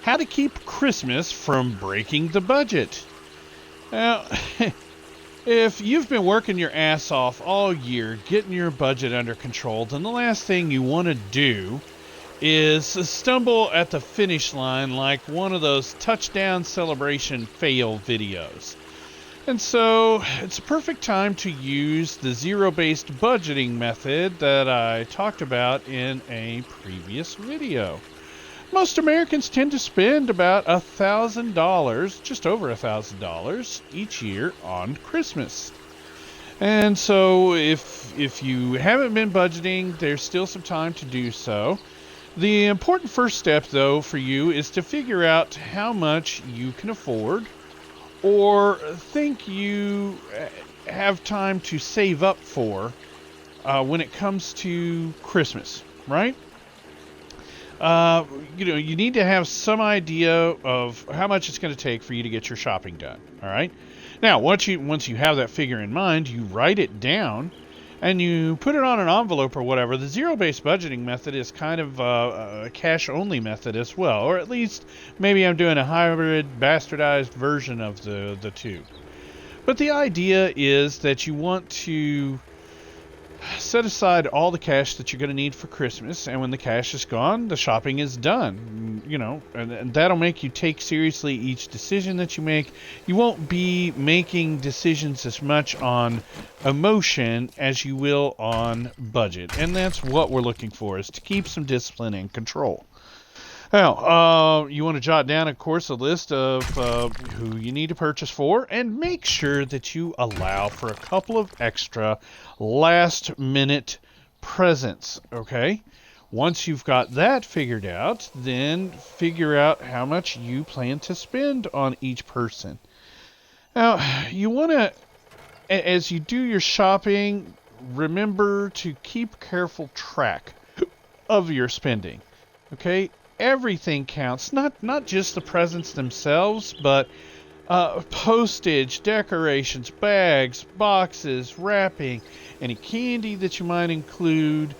How to keep Christmas from breaking the budget. Now, if you've been working your ass off all year getting your budget under control, then the last thing you want to do is stumble at the finish line like one of those touchdown celebration fail videos. And so it's a perfect time to use the zero-based budgeting method that I talked about in a previous video. Most Americans tend to spend about $1,000, just over $1,000 each year on Christmas. And so if you haven't been budgeting, there's still some time to do so. The important first step, though, for you is to figure out how much you can afford or think you have time to save up for when it comes to Christmas, right? You need to have some idea of how much it's going to take for you to get your shopping done, all right? Now, once you have that figure in mind, you write it down and you put it on an envelope or whatever. The zero-based budgeting method is kind of a cash-only method as well, or at least maybe I'm doing a hybrid, bastardized version of the two. But the idea is that you want to set aside all the cash that you're going to need for Christmas, and when the cash is gone, the shopping is done. And that'll make you take seriously each decision that you make. You won't be making decisions as much on emotion as you will on budget, and that's what we're looking for, is to keep some discipline and control. Now, you want to jot down, of course, a list of who you need to purchase for, and make sure that you allow for a couple of extra last-minute presents, okay? Once you've got that figured out, then figure out how much you plan to spend on each person. Now, you want to, as you do your shopping, remember to keep careful track of your spending, okay? Everything counts, not just the presents themselves, but postage, decorations, bags, boxes, wrapping, any candy that you might include,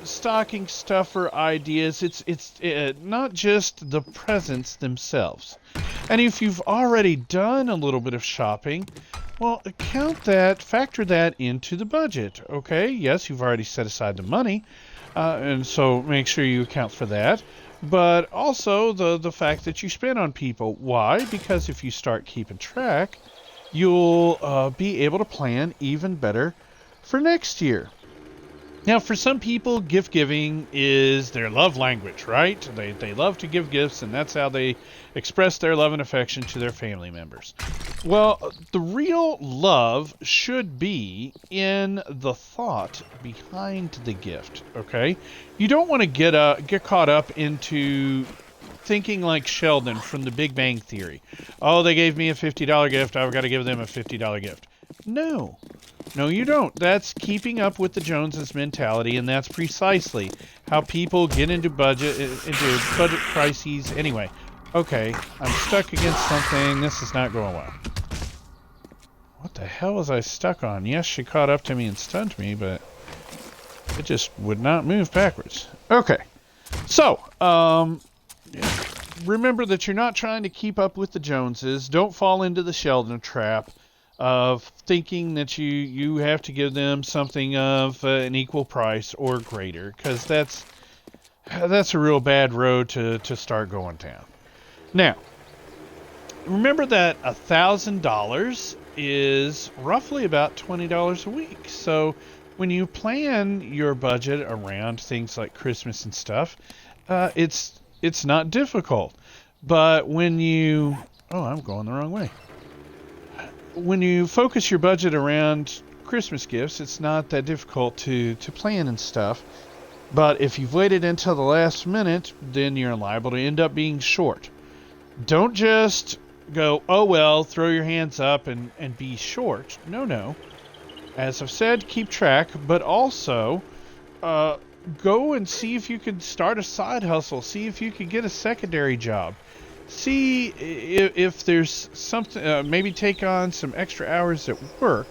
stocking stuffer ideas. It's not just the presents themselves. And if you've already done a little bit of shopping, well, factor that into the budget, okay? Yes, you've already set aside the money, and so make sure you account for that. But also the fact that you spend on people. Why? Because if you start keeping track, you'll be able to plan even better for next year. Now, for some people, gift giving is their love language, right? They love to give gifts, and that's how they express their love and affection to their family members. Well, the real love should be in the thought behind the gift, okay? You don't want to get caught up into thinking like Sheldon from The Big Bang Theory. Oh, they gave me a $50 gift, I've got to give them a $50 gift. No, you don't. That's keeping up with the Joneses mentality, and that's precisely how people get into budget crises. Anyway, okay, I'm stuck against something. This is not going well. What the hell was I stuck on? Yes, she caught up to me and stunned me, but it just would not move backwards. Okay, so remember that you're not trying to keep up with the Joneses. Don't fall into the Sheldon trap of thinking that you have to give them something of an equal price or greater, because that's a real bad road to start going down. Now, remember that $1,000 is roughly about $20 a week. So when you plan your budget around things like Christmas and stuff, it's not difficult. But when you... Oh, I'm going the wrong way. When you focus your budget around Christmas gifts, it's not that difficult to plan and stuff. But if you've waited until the last minute, then you're liable to end up being short. Don't just go, oh well, throw your hands up and be short. No. As I've said, keep track, but also go and see if you can start a side hustle. See if you can get a secondary job. See if there's something, maybe take on some extra hours at work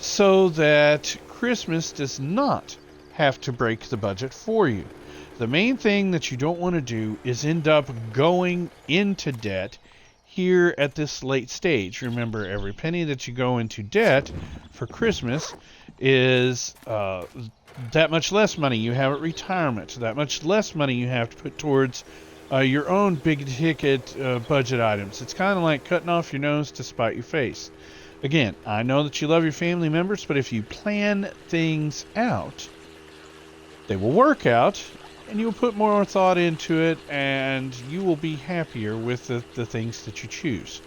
so that Christmas does not have to break the budget for you. The main thing that you don't want to do is end up going into debt here at this late stage. Remember, every penny that you go into debt for Christmas is that much less money you have at retirement, that much less money you have to put towards your own big ticket budget items. It's kind of like cutting off your nose to spite your face. Again, I know that you love your family members, but if you plan things out, they will work out, and you'll put more thought into it, and you will be happier with the things that you choose.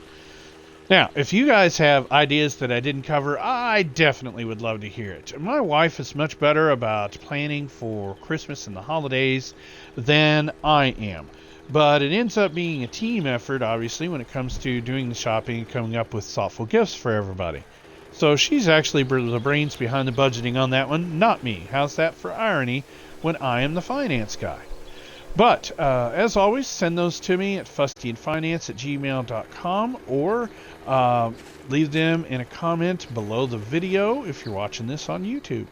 Now, if you guys have ideas that I didn't cover, I definitely would love to hear it. My wife is much better about planning for Christmas and the holidays than I am. But it ends up being a team effort, obviously, when it comes to doing the shopping and coming up with thoughtful gifts for everybody. So she's actually the brains behind the budgeting on that one, not me. How's that for irony when I am the finance guy? But, as always, send those to me at fustyandfinance@gmail.com or leave them in a comment below the video if you're watching this on YouTube.